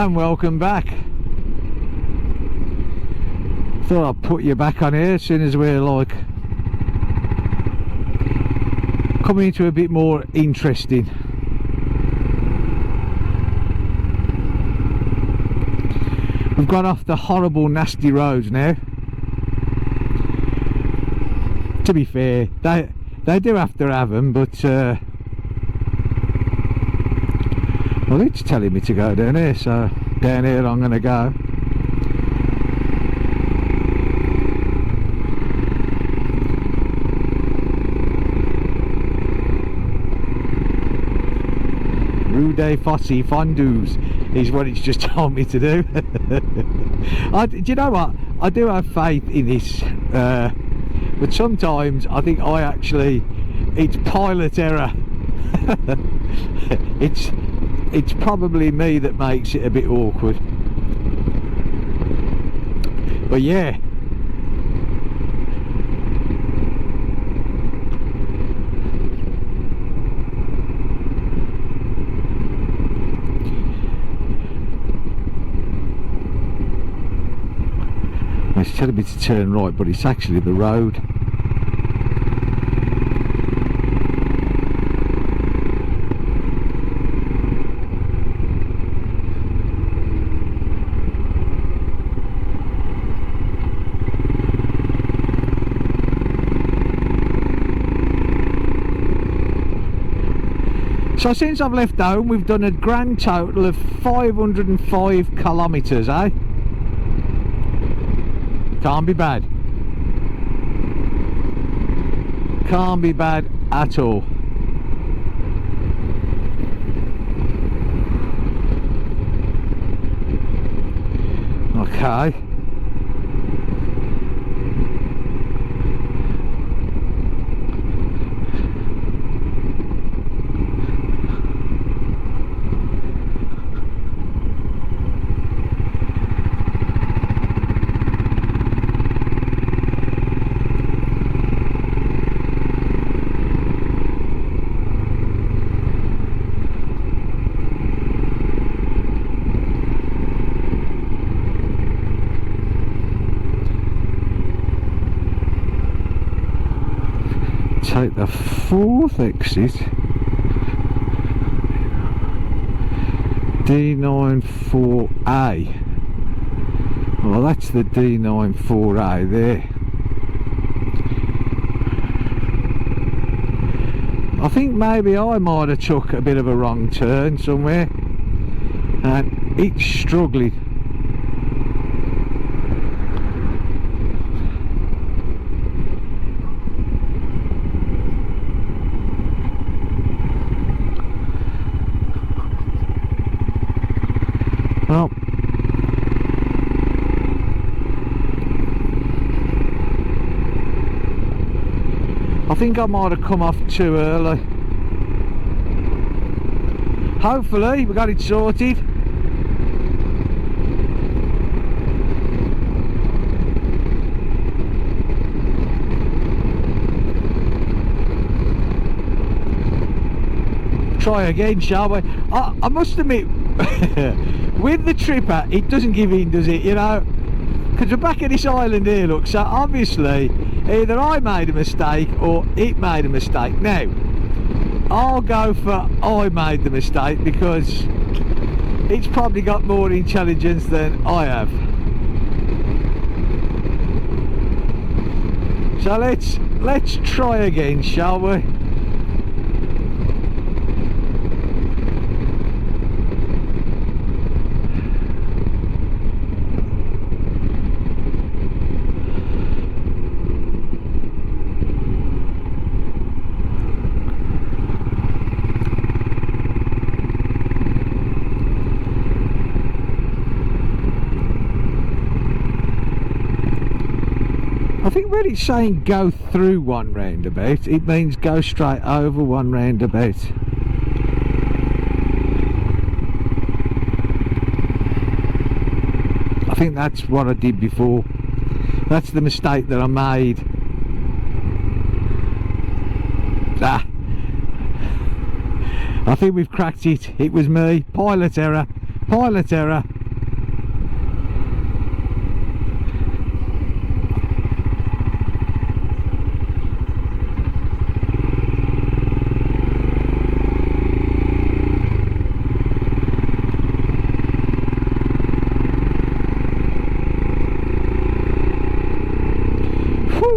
And welcome back. Thought I'd put you back on here as soon as we're like coming into a bit more interesting. We've gone off the horrible nasty roads now. To be fair, they do have to have them, but well, it's telling me to go down here, so down here I'm going to go. Rue des Fossi Fondus is what it's just told me to do. Do you know what? I do have faith in this, but sometimes I think it's pilot error. It's probably me that makes it a bit awkward. But yeah. It's telling me to turn right, but it's actually the road. So since I've left home, we've done a grand total of 505 kilometres, eh? Can't be bad. Can't be bad at all. Okay. Take the fourth exit, D94A. Well, that's the D94A there. I think maybe I might have took a bit of a wrong turn somewhere and it's struggling. Well, I think I might have come off too early. Hopefully we got it sorted. Try again, shall we? I must admit, with the tripper, it doesn't give in, does it? You know, because the back of this island here, look, so obviously either I made a mistake or it made a mistake. Now, I'll go for I made the mistake because it's probably got more intelligence than I have. So let's try again, shall we? I think when it's saying go through one roundabout, it means go straight over one roundabout. I think that's what I did before. That's the mistake that I made. I think we've cracked it. It was me. Pilot error. Pilot error.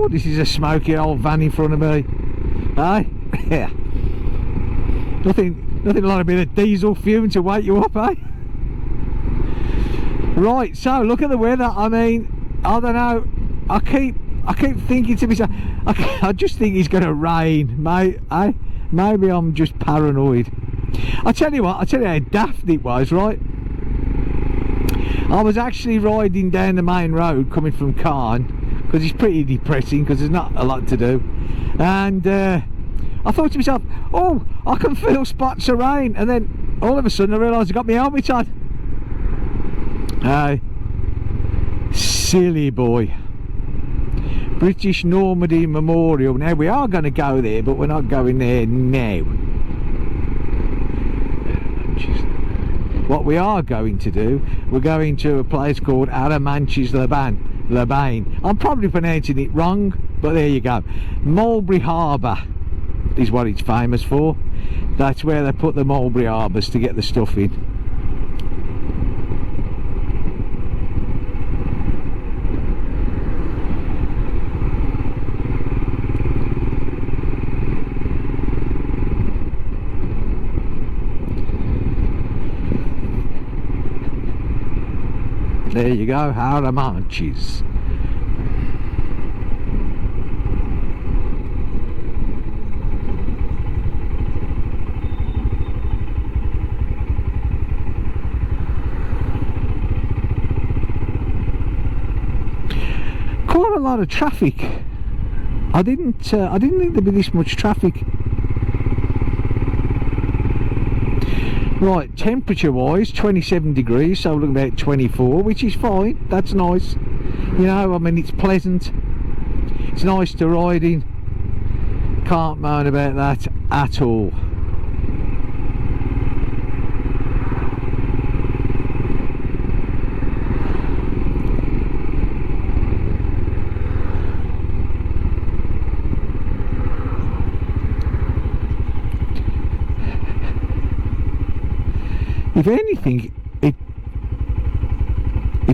Oh, this is a smoky old van in front of me. Eh? Yeah. Nothing like a bit of diesel fume to wake you up, eh? Right, so look at the weather. I mean, I don't know. I keep thinking to myself, I just think it's going to rain, mate. Eh? Maybe I'm just paranoid. I tell you how daft it was, right? I was actually riding down the main road coming from Cairn, because it's pretty depressing because there's not a lot to do, and I thought to myself, oh, I can feel spots of rain, and then all of a sudden I realised I got my helmet on. Silly boy. British Normandy Memorial. Now we are going to go there, but we're not going there now. What we are going to do, we're going to a place called Labain. I'm probably pronouncing it wrong, but there you go. Mulberry Harbour is what it's famous for. That's where they put the mulberry harbours to get the stuff in. There you go, Haramanchis. Quite a lot of traffic. I didn't think there'd be this much traffic. Right, temperature wise 27 degrees, so we're looking about 24, which is fine. That's nice, you know. I mean, it's pleasant, it's nice to ride in, can't moan about that at all. If anything, it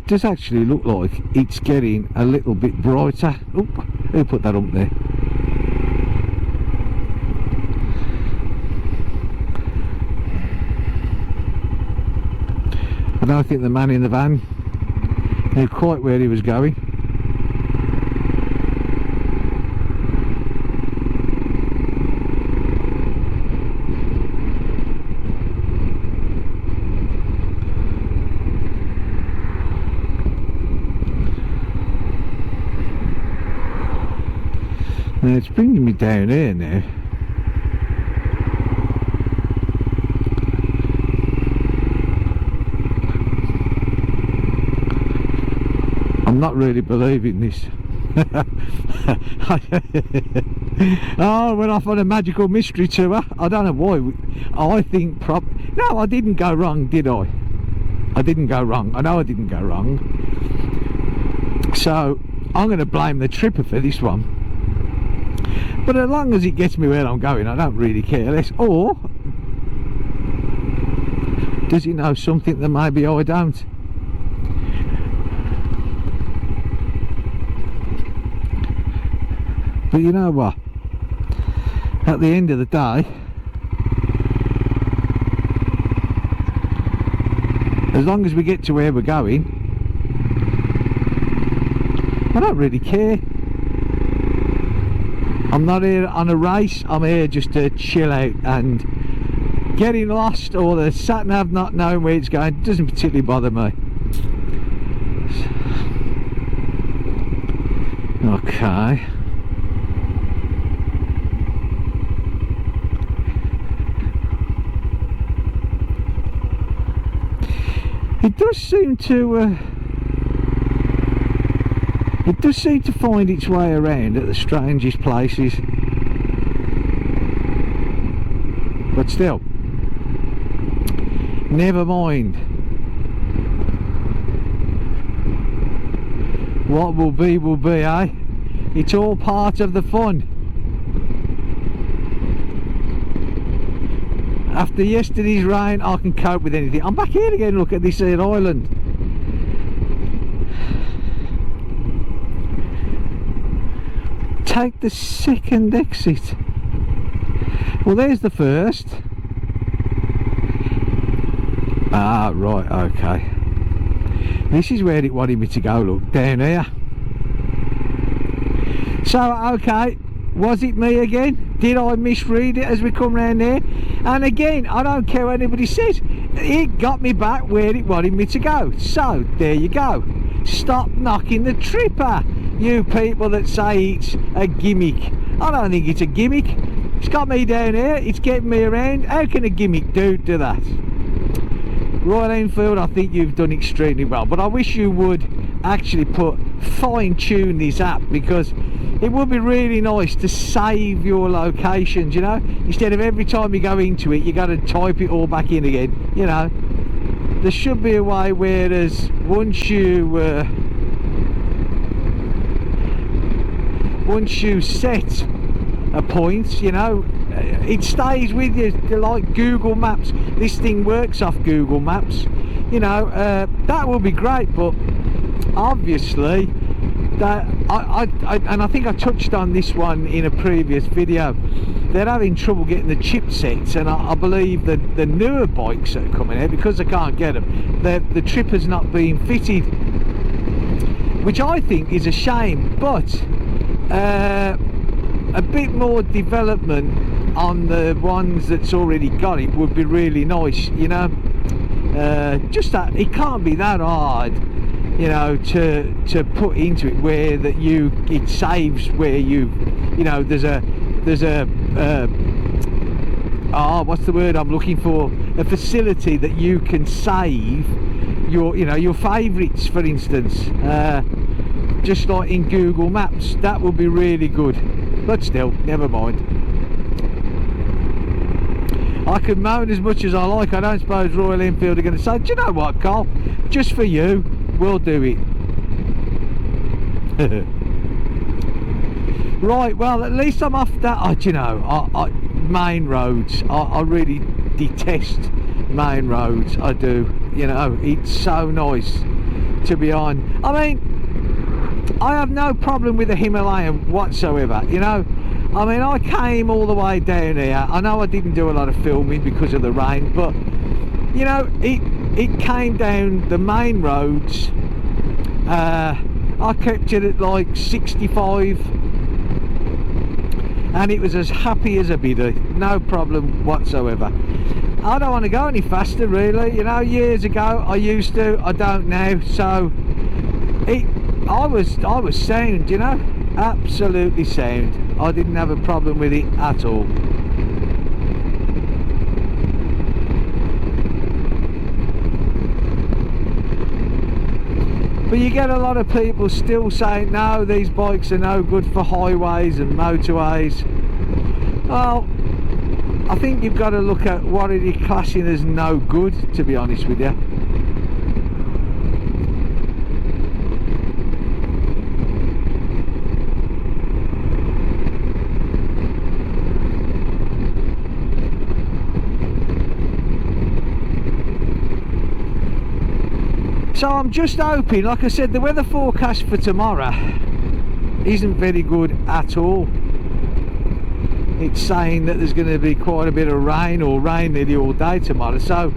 does actually look like it's getting a little bit brighter. Oh, who put that up there? I don't think the man in the van knew quite where he was going. Now it's bringing me down here now. I'm not really believing this. Oh, went off on a magical mystery tour. I don't know why. I think no, I didn't go wrong, did I? I didn't go wrong. I know I didn't go wrong. So I'm going to blame the tripper for this one. But as long as it gets me where I'm going, I don't really care less. Or does he know something that maybe I don't? But you know what? At the end of the day, as long as we get to where we're going, I don't really care. I'm not here on a race, I'm here just to chill out, and getting lost or the sat-nav not knowing where it's going doesn't particularly bother me. Okay. It does seem to find its way around at the strangest places, but still, never mind. What will be, eh? It's all part of the fun. After yesterday's rain, I can cope with anything. I'm back here again. Look at this here island. take the second exit. Well, there's the first. Ah, right, okay. This is where it wanted me to go, look, down here. So, okay, was it me again? Did I misread it as we come round there? And again, I don't care what anybody says, it got me back where it wanted me to go. So, there you go. Stop knocking the tripper, you people that say it's a gimmick. I don't think it's a gimmick. It's got me down here, it's getting me around. How can a gimmick do that? Royal Enfield, I think you've done extremely well, but I wish you would actually fine-tune this app, because it would be really nice to save your locations, you know, instead of every time you go into it you got to type it all back in again. You know, there should be a way whereas once you set a point, you know, it stays with you, like Google Maps. This thing works off Google Maps, you know. That would be great, but obviously that and I think I touched on this one in a previous video, they're having trouble getting the chipsets, and I believe that the newer bikes that are coming out, because they can't get them, the tripper's not being fitted, which I think is a shame. But a bit more development on the ones that's already got it would be really nice, you know. Just that it can't be that hard, you know, to put into it where that it saves where you know, there's a what's the word I'm looking for, a facility that you can save your, you know, your favourites, for instance, just like in Google Maps. That would be really good, but still, never mind. I can moan as much as I like. I don't suppose Royal Enfield are going to say, do you know what, Carl, just for you we'll do it. Right, well, at least I'm off that. Do you know, main roads, I really detest main roads. I do, you know. It's so nice to be on. I mean, I have no problem with the Himalayan whatsoever, you know. I mean, I came all the way down here. I know I didn't do a lot of filming because of the rain, but you know, it came down the main roads. I kept it at like 65 and it was as happy as a biddy, no problem whatsoever. I don't want to go any faster, really, you know. Years ago I used to, I don't now. So I was sound, you know, absolutely sound. I didn't have a problem with it at all. But you get a lot of people still saying, no, these bikes are no good for highways and motorways. Well, I think you've got to look at what are you classing as no good, to be honest with you. So I'm just hoping, like I said, the weather forecast for tomorrow isn't very good at all. It's saying that there's going to be quite a bit of rain, or rain nearly all day tomorrow. So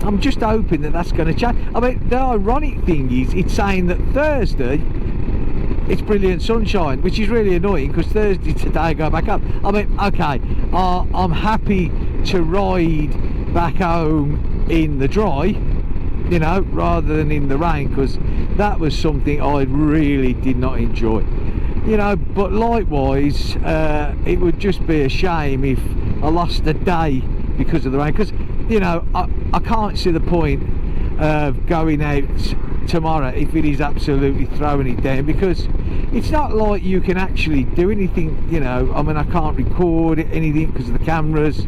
I'm just hoping that that's going to change. I mean, the ironic thing is, it's saying that Thursday it's brilliant sunshine, which is really annoying, because Thursday today I go back up. I mean, okay, I'm happy to ride back home in the dry, you know, rather than in the rain, because that was something I really did not enjoy, you know. But likewise, it would just be a shame if I lost a day because of the rain, because, you know, I can't see the point of going out tomorrow if it is absolutely throwing it down, because it's not like you can actually do anything, you know. I mean, I can't record anything because of the cameras,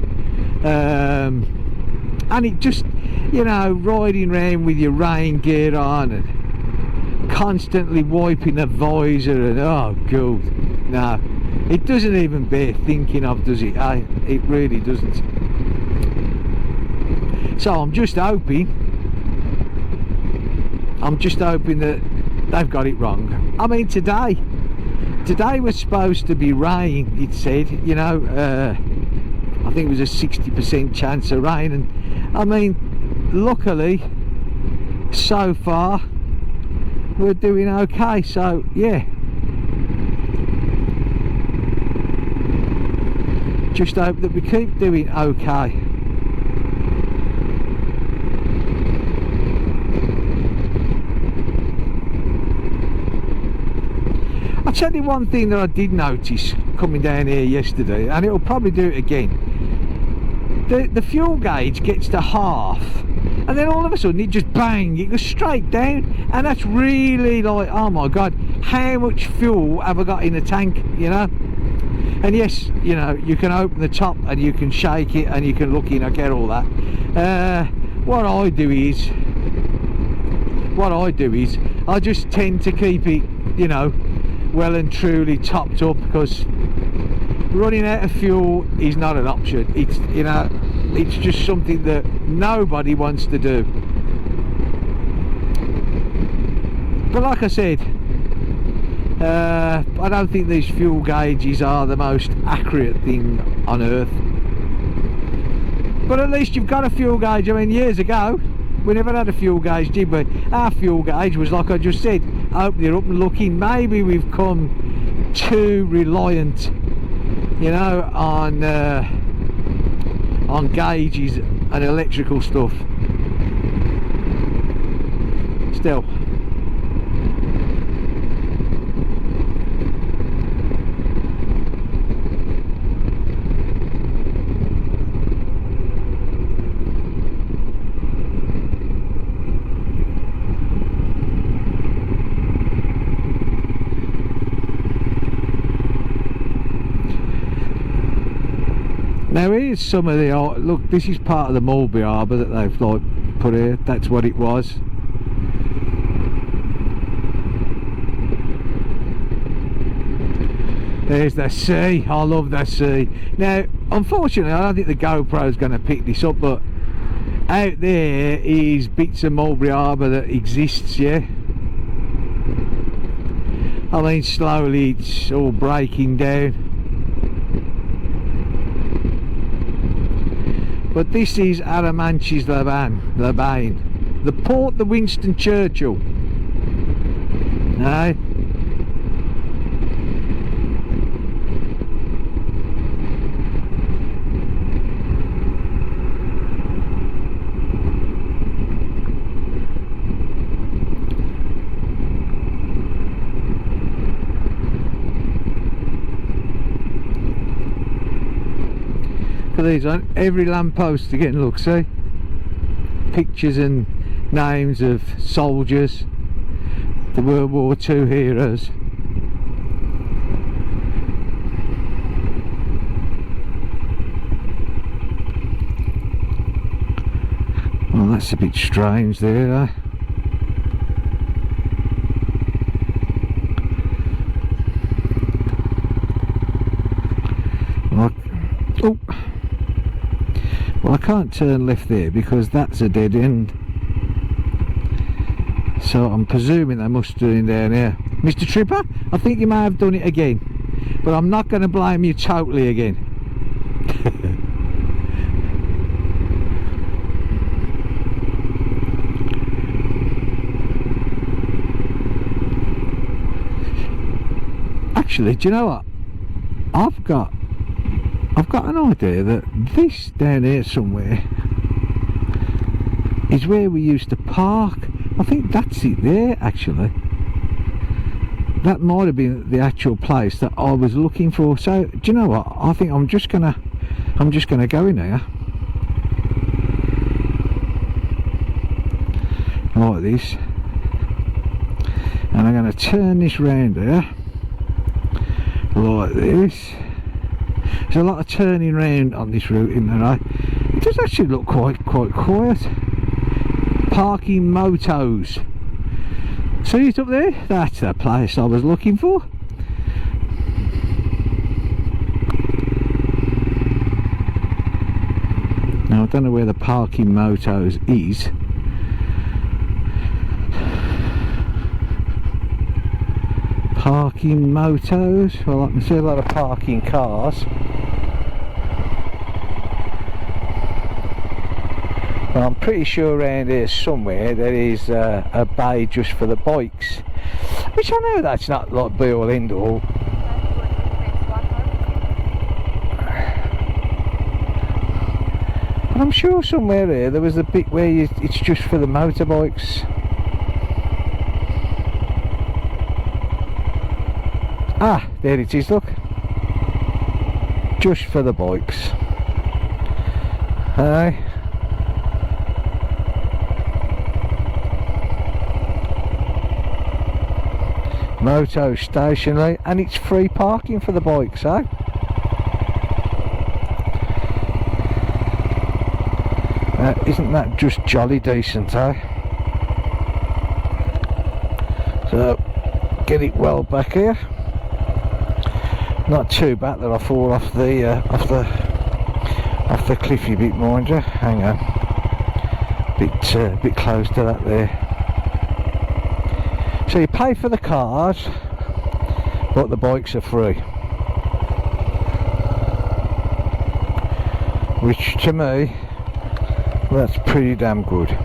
and it just, you know, riding around with your rain gear on and constantly wiping the visor, and oh god, no, it doesn't even bear thinking of, does it? It really doesn't. So I'm just hoping that they've got it wrong. I mean, today today was supposed to be rain, it said, you know, I think it was a 60% chance of rain, and I mean, luckily, so far, we're doing okay, so yeah. Just hope that we keep doing okay. I'll tell you one thing that I did notice coming down here yesterday, and it'll probably do it again. The fuel gauge gets to half, and then all of a sudden it just bang, it goes straight down, and that's really like, oh my god, how much fuel have I got in the tank, you know? And yes, you know, you can open the top and you can shake it and you can look in, I get all that. What I do is I just tend to keep it, you know, well and truly topped up, because running out of fuel is not an option. It's, you know, it's just something that nobody wants to do. But like I said, I don't think these fuel gauges are the most accurate thing on earth, but at least you've got a fuel gauge. I mean, years ago we never had a fuel gauge, did we? Our fuel gauge was, like I just said, open it up and look in. Maybe we've come too reliant, you know, on gauges and electrical stuff. Still, now here's some of the, look, this is part of the Mulberry Harbour that they've like put here. That's what it was. There's the sea. I love the sea. Now unfortunately I don't think the GoPro's going to pick this up, but out there is bits of Mulberry Harbour that exists, yeah. I mean, slowly it's all breaking down. But this is Arromanches Labain, the port of Winston Churchill. No? Look at these on every lamppost again. Look, see, pictures and names of soldiers, the World War II heroes. Well, that's a bit strange there, eh? Oh, well, I can't turn left there because that's a dead end, so I'm presuming they must do it down here. Mr. Tripper, I think you may have done it again, but I'm not going to blame you totally again. Actually, do you know what? I've got an idea that this down here somewhere is where we used to park. I think that's it there, actually. That might have been the actual place that I was looking for. So, do you know what? I think I'm just gonna go in here like this, and I'm gonna turn this round here like this. There's a lot of turning round on this route, isn't there? It does actually look quite quiet. Parking motos. See it up there? That's the place I was looking for. Now I don't know where the parking motos is. Parking motos. Well, I can see a lot of parking cars. Well, I'm pretty sure around here somewhere there is a bay just for the bikes, which I know that's not like be all end all. But I'm sure somewhere here there was a bit where it's just for the motorbikes. Ah, there it is, look. Just for the bikes. Aye. Moto stationary, and it's free parking for the bikes, eh? Isn't that just jolly decent, eh? So, get it well back here. Not too bad that I fall off the cliffy bit, mind you. Hang on, bit close to that there. So you pay for the cars, but the bikes are free, which to me, that's pretty damn good.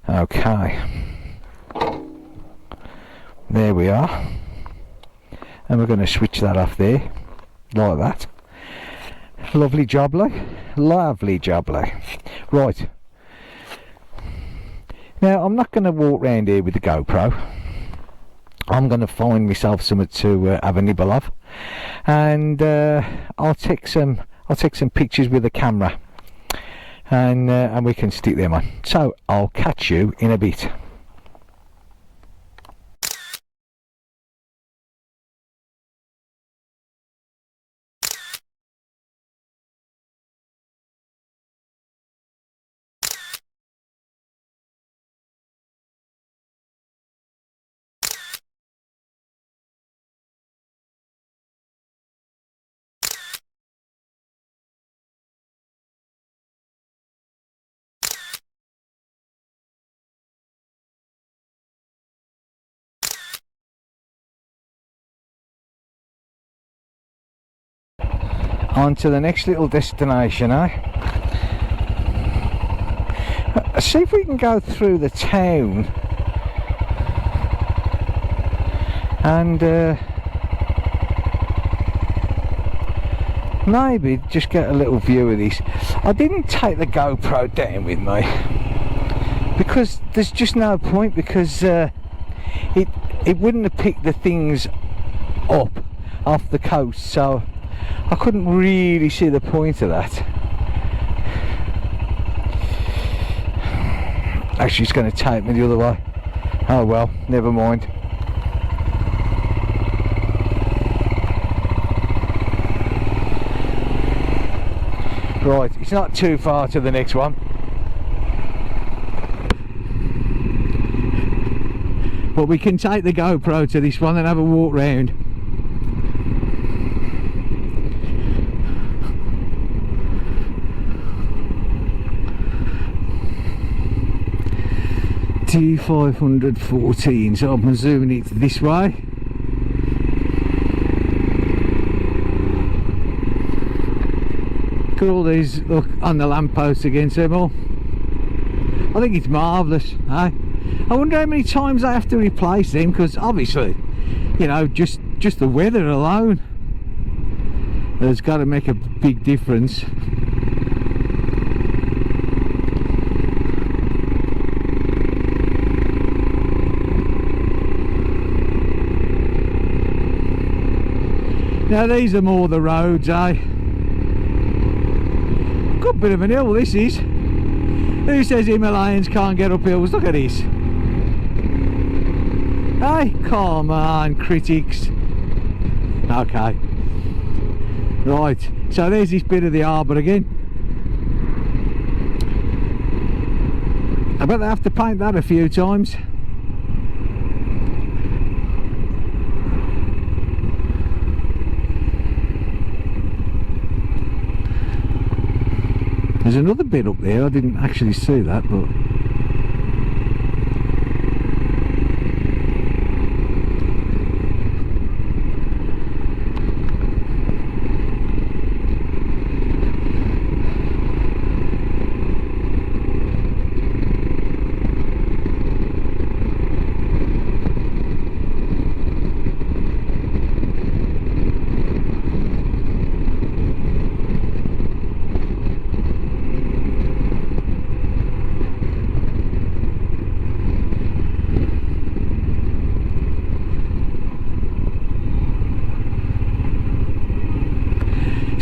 Okay, there we are, and we're going to switch that off there like that. Lovely jubbly, lovely jubbly. Right, now I'm not going to walk round here with the GoPro. I'm going to find myself something to have a nibble of, and I'll take some pictures with the camera, and we can stick them on. So I'll catch you in a bit. On to the next little destination, eh? See if we can go through the town and maybe just get a little view of this. I didn't take the GoPro down with me because there's just no point, because it wouldn't have picked the things up off the coast, so I couldn't really see the point of that. Actually, it's going to take me the other way. Oh well, never mind. Right, it's not too far to the next one, but we can take the GoPro to this one and have a walk round. D514, so I'm zooming it this way. Look at all these, look, on the lampposts again, Seymour. I think it's marvellous, eh? I wonder how many times I have to replace them, because obviously, you know, just the weather alone has got to make a big difference. Now these are more the roads, eh? Good bit of an hill this is. Who says Himalayans can't get up hills? Look at this. Hey, come on, critics. Okay. Right, so there's this bit of the harbour again. I bet they have to paint that a few times. There's another bit up there, I didn't actually see that, but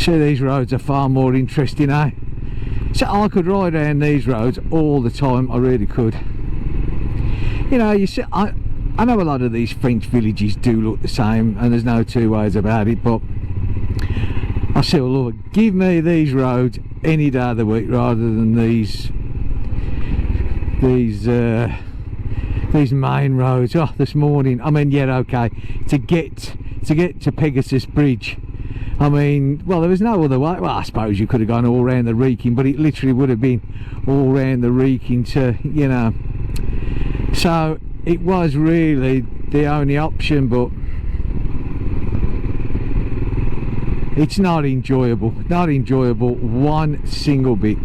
See, these roads are far more interesting, eh? So I could ride around these roads all the time, I really could. You know, you see, I know a lot of these French villages do look the same, and there's no two ways about it, but I say, well, Lord, give me these roads any day of the week rather than these main roads. Oh, this morning, I mean, yeah, okay, to get to Pegasus Bridge, I mean, well, there was no other way. Well, I suppose you could have gone all round the Wrekin, but it literally would have been all round the Wrekin to, you know, so it was really the only option, but it's not enjoyable one single bit.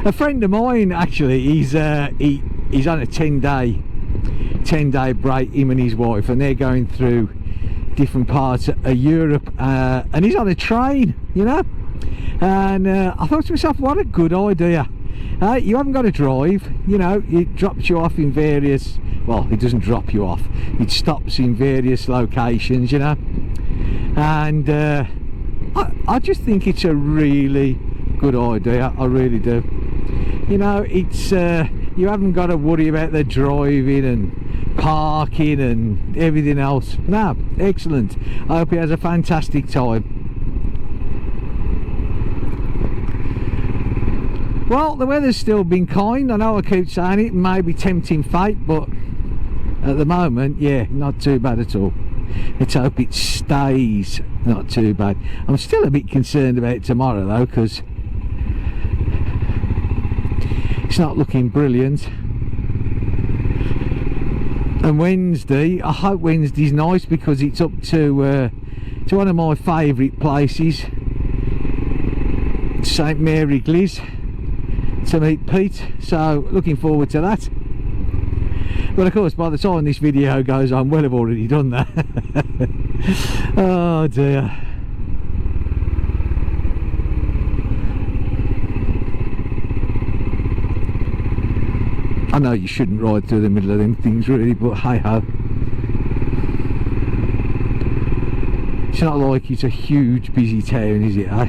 A friend of mine, actually, he's on a 10-day break, him and his wife, and they're going through different parts of Europe, and he's on a train, you know, and I thought to myself, what a good idea. You haven't got to drive, you know, it drops you off in various, well, it doesn't drop you off, it stops in various locations, you know, and I just think it's a really good idea, I really do. You know, it's you haven't got to worry about the driving and parking and everything else. No, excellent. I hope he has a fantastic time. Well, the weather's still been kind. I know I keep saying it, maybe tempting fate, but at the moment, yeah, not too bad at all. Let's hope it stays not too bad. I'm still a bit concerned about tomorrow though, because it's not looking brilliant. And Wednesday, I hope Wednesday's nice, because it's up to one of my favourite places, St Mary Gliss, to meet Pete, so looking forward to that. But of course, by the time this video goes on, well, I've already done that. Oh dear. I know you shouldn't ride through the middle of them things really, but hey ho. It's not like it's a huge busy town, is it, eh?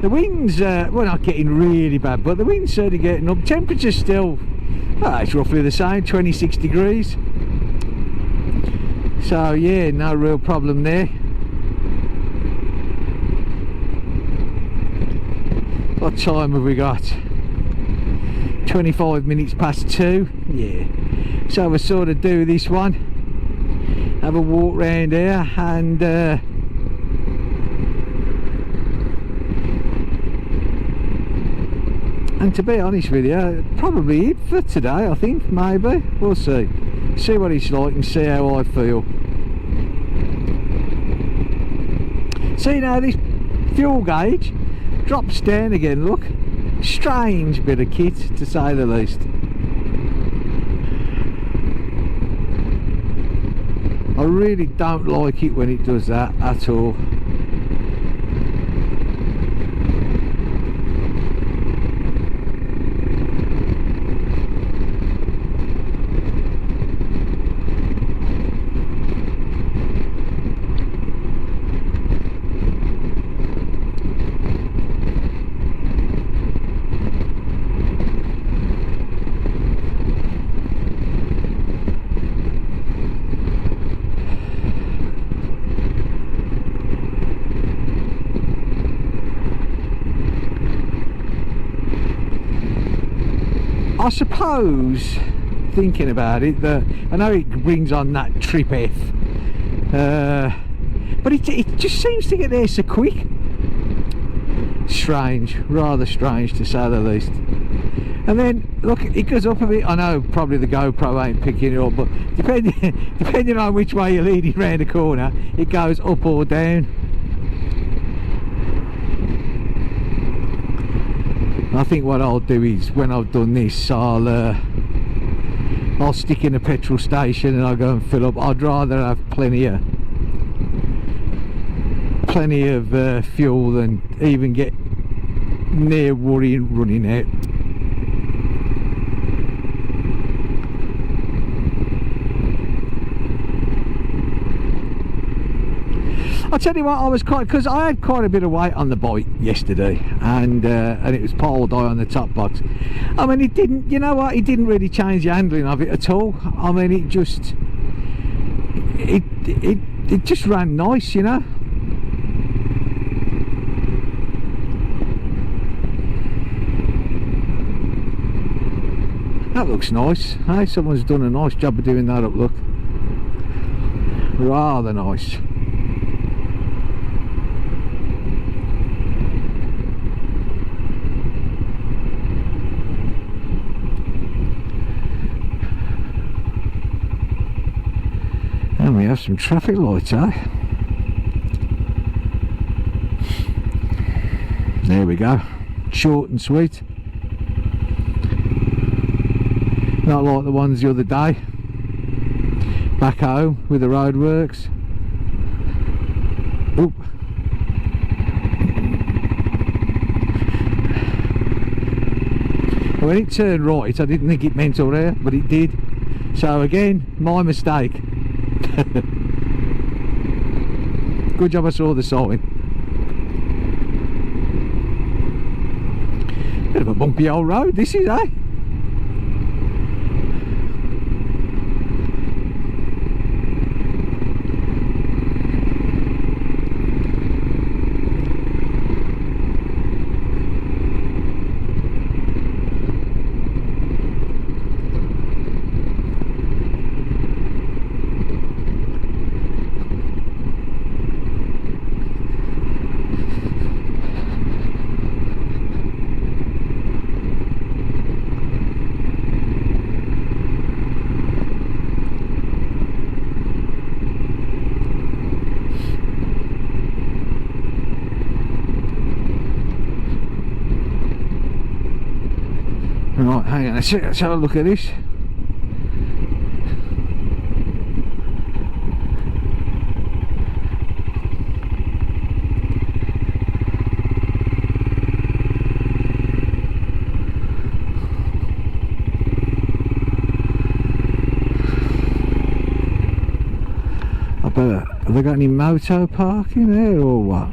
The winds, we're not getting really bad, but the wind's certainly getting up. Temperature's still, well, it's roughly the same, 26 degrees. So yeah, no real problem there. What time have we got? 25 minutes past 2. Yeah. So we'll sort of do this one. Have a walk round here and to be honest with you, probably it for today, I think, maybe. We'll see. See what it's like and see how I feel. See now, this fuel gauge drops down again, look. Strange bit of kit, to say the least. I really don't like it when it does that at all. I suppose, thinking about it, I know it brings on that trip F, but it just seems to get there so quick. Strange, rather strange to say the least. And then look, it goes up a bit. I know probably the GoPro ain't picking it up, but depending on which way you're leading round the corner, it goes up or down. I think what I'll do is, when I've done this, I'll stick in a petrol station and I'll go and fill up. I'd rather have plenty of plenty of fuel and even get near worrying running out. I'll tell you what, I was quite, because I had quite a bit of weight on the bike yesterday, and it was piled high on the top box. I mean, it didn't, you know what, it didn't really change the handling of it at all. I mean, it just it just ran nice, you know. That looks nice. Hey, someone's done a nice job of doing that up, look. Rather nice. And we have some traffic lights, eh? There we go. Short and sweet. Not like the ones the other day back home with the roadworks. Oop. When it turned right, I didn't think it meant all there, but it did. So again, my mistake. Good job I saw the sign. Bit of a bumpy old road this is, eh? Right, hang on, let's have a look at this. I better, have they got any moto parking there or what?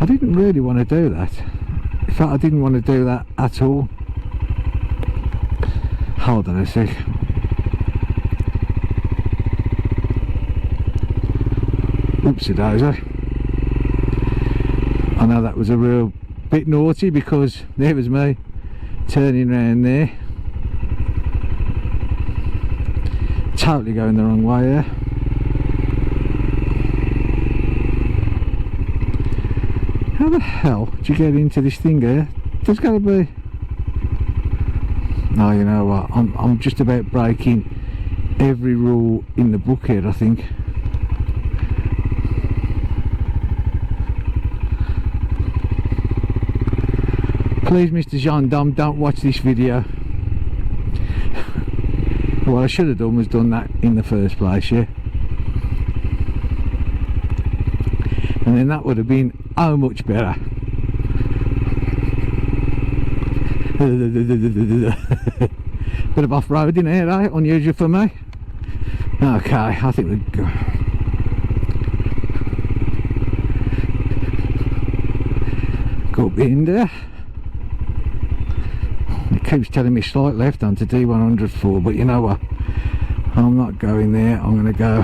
I didn't really want to do that. In fact, I didn't want to do that at all. Hold on a sec. Oopsie daisy. I know that was a real bit naughty because there was me turning around there. Totally going the wrong way there. How the hell do you get into this thing here? There's got to be... No, you know what, I'm just about breaking every rule in the book here, I think. Please, Mr. Gendarme, don't watch this video. What I should have done was done that in the first place, yeah. And then that would have been oh much better. Bit of off-roading here, eh? Unusual for me. Okay, I think we'll go. Go up in there. It keeps telling me slight left onto D104, but you know what? I'm not going there. I'm going to go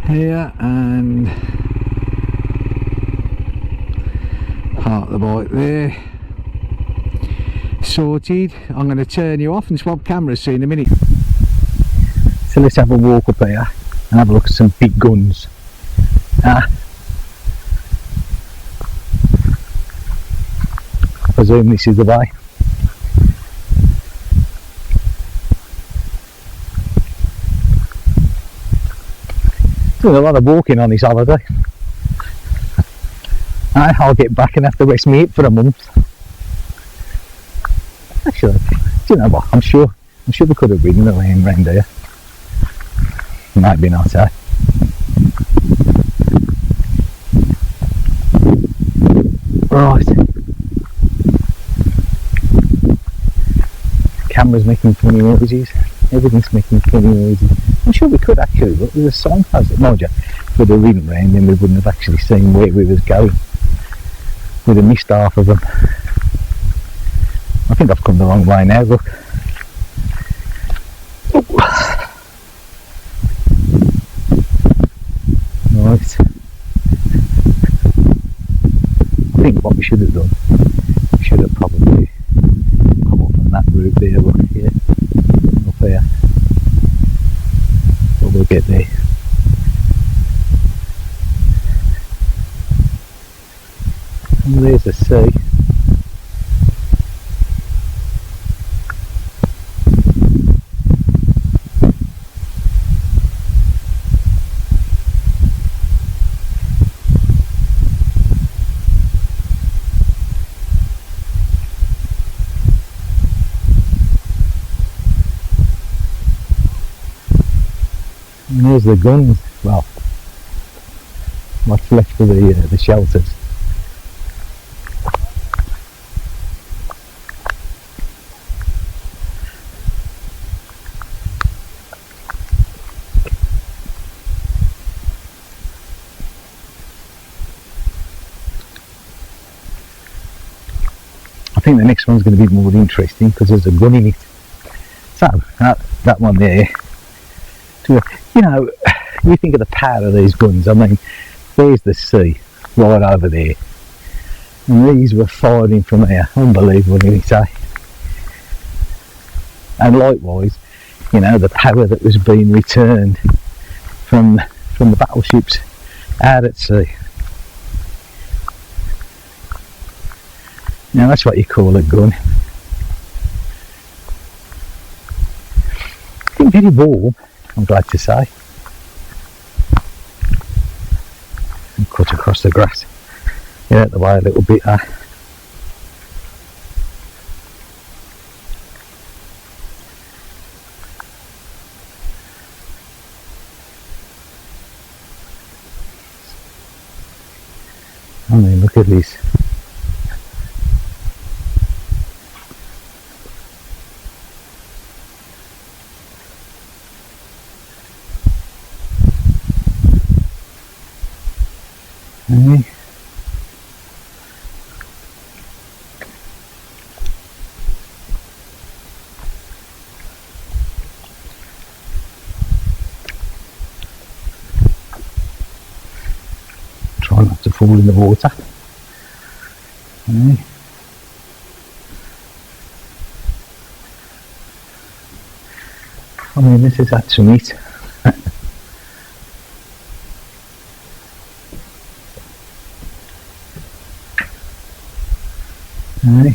here and park the bike there. Sorted. I'm going to turn you off and swap cameras, see in a minute. So let's have a walk up here and have a look at some big guns. I presume this is the way. Doing a lot of walking on this holiday. I'll get back and have to rest me hip for a month. Actually, do you know what? I'm sure we could have ridden around here. Maybe not, eh? Right. Camera's making funny noises. Everything's making funny noises. I'm sure we could actually, but there's a signpost that, mind you, if we'd have ridden round then we wouldn't have actually seen where we was going. We'd have missed half of them. I think I've come the wrong way now, look. Right. I think what we should have done, we should have probably come up on that route there, look, here, up here. But we'll get there. And there's the sea. And there's the guns, well, what's left of the shelters. I think the next one's going to be more interesting because there's a gun in it. So, that one there, you know, you think of the power of these guns. I mean, there's the sea right over there, and these were firing from here. Unbelievable, really say. And likewise, you know, the power that was being returned from the battleships out at sea. Now that's what you call a gun. It's been very warm, I'm glad to say. And cut across the grass. Get out the way a little bit there. I mean, look at this. Try not to fall in the water. I mean, this is actually it. I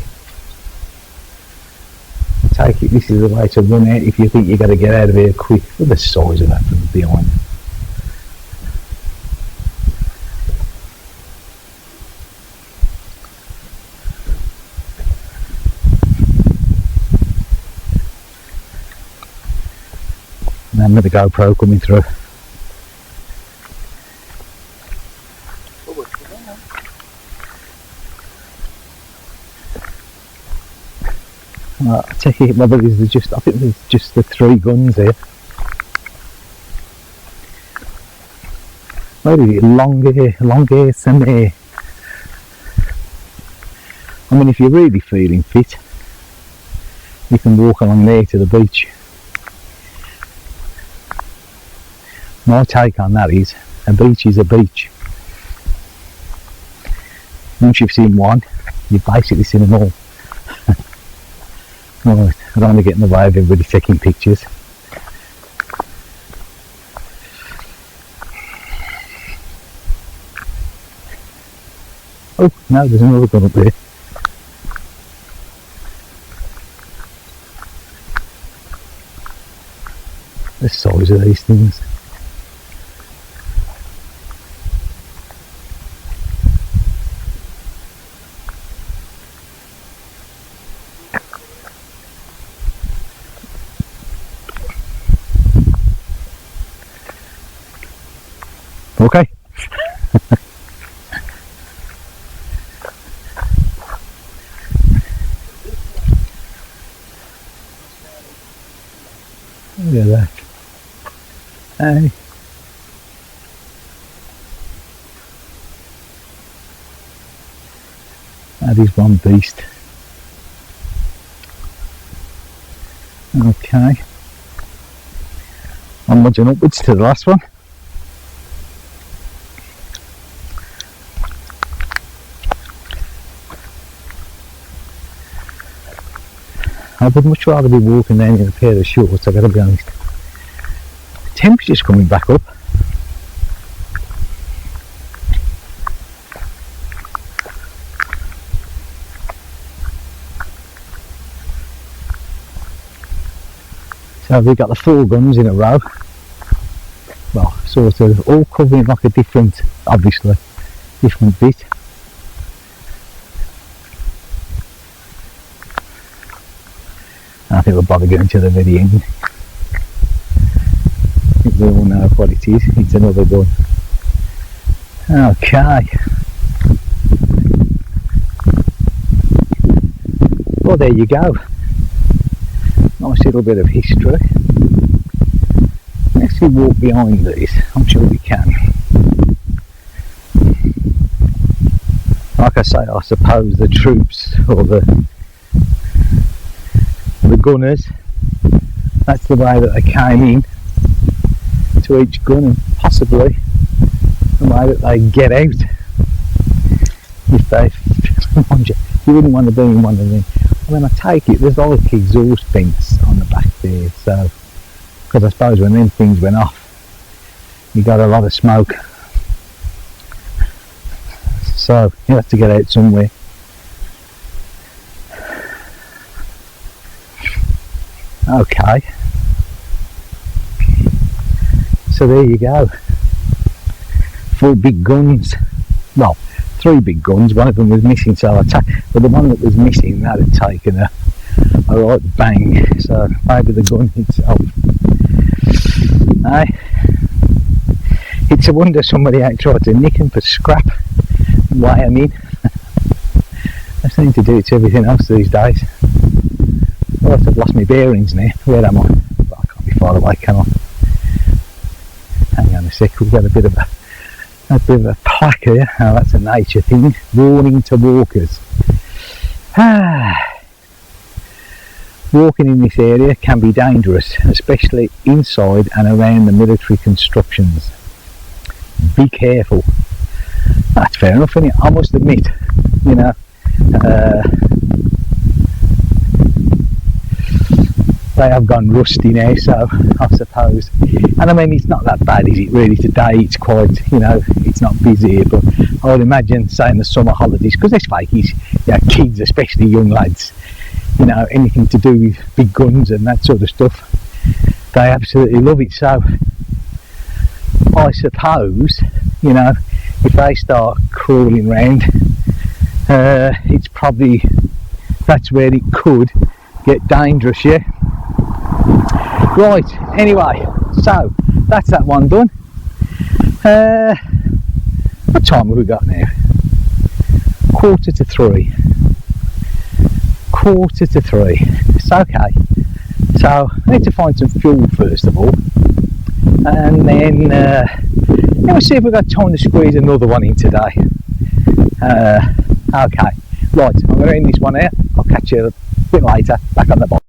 take it this is the way to run out if you think you've got to get out of here quick. Look at the size of that from behind. And then with the GoPro coming through. I take it whether there's just, I think there's just the 3 guns here. Maybe longer than here. I mean, if you're really feeling fit, you can walk along there to the beach. My take on that is, a beach is a beach. Once you've seen one, you've basically seen them all. Right, I don't want to get in the way of everybody taking pictures. Oh, no, there's another gun up there. The size of these things. Okay. Look at that. Hey. That is one beast. Okay. I'm nudging upwards to the last one. I would much rather be walking down in a pair of shorts, I've got to be honest. The temperature's coming back up. So we've got the 4 guns in a row. Well, sort of all covering like a different, obviously, different bit. I think we'll bother going to the very end. I think we all know what it is. It's another gun. Okay. Well, there you go. Nice little bit of history. Let's see, walk behind these. I'm sure we can. Like I say, I suppose the troops or the gunners, that's the way that they came in to each gun, and possibly the way that they get out if they you wouldn't want to be in one of them. I mean, I take it there's like exhaust vents on the back there, so because I suppose when them things went off you got a lot of smoke, so you have to get out somewhere. Okay, so there you go. 4 big guns, well, 3 big guns. One of them was missing, so but the one that was missing, that had taken a right bang, so maybe the gun itself. It's a wonder somebody ain't tried to nick them for scrap, weigh them in. They seem to do it to everything else these days. Well, I've lost my bearings now. Where am I? Well, I can't be far away, can I? Hang on a sec, we've got a bit of a plaque here. Oh, that's a nature thing. Warning to walkers. Walking in this area can be dangerous, especially inside and around the military constructions. Be careful. That's fair enough, isn't it? I must admit, you know, they have gone rusty now, so I suppose, and I mean, it's not that bad, is it really? Today it's quite, you know, it's not busy here, but I would imagine, say in the summer holidays, because let's face it, you know, kids, especially young lads, you know, anything to do with big guns and that sort of stuff, they absolutely love it. So I suppose, you know, if they start crawling round, it's probably, that's where it could get dangerous, yeah. Right, anyway, so that's that one done. What time have we got now? 2:45. 2:45. It's okay. So I need to find some fuel first of all, and then we'll see if we've got time to squeeze another one in today. Okay, right, I'm going to end this one out. I'll catch you a bit later back on the bike.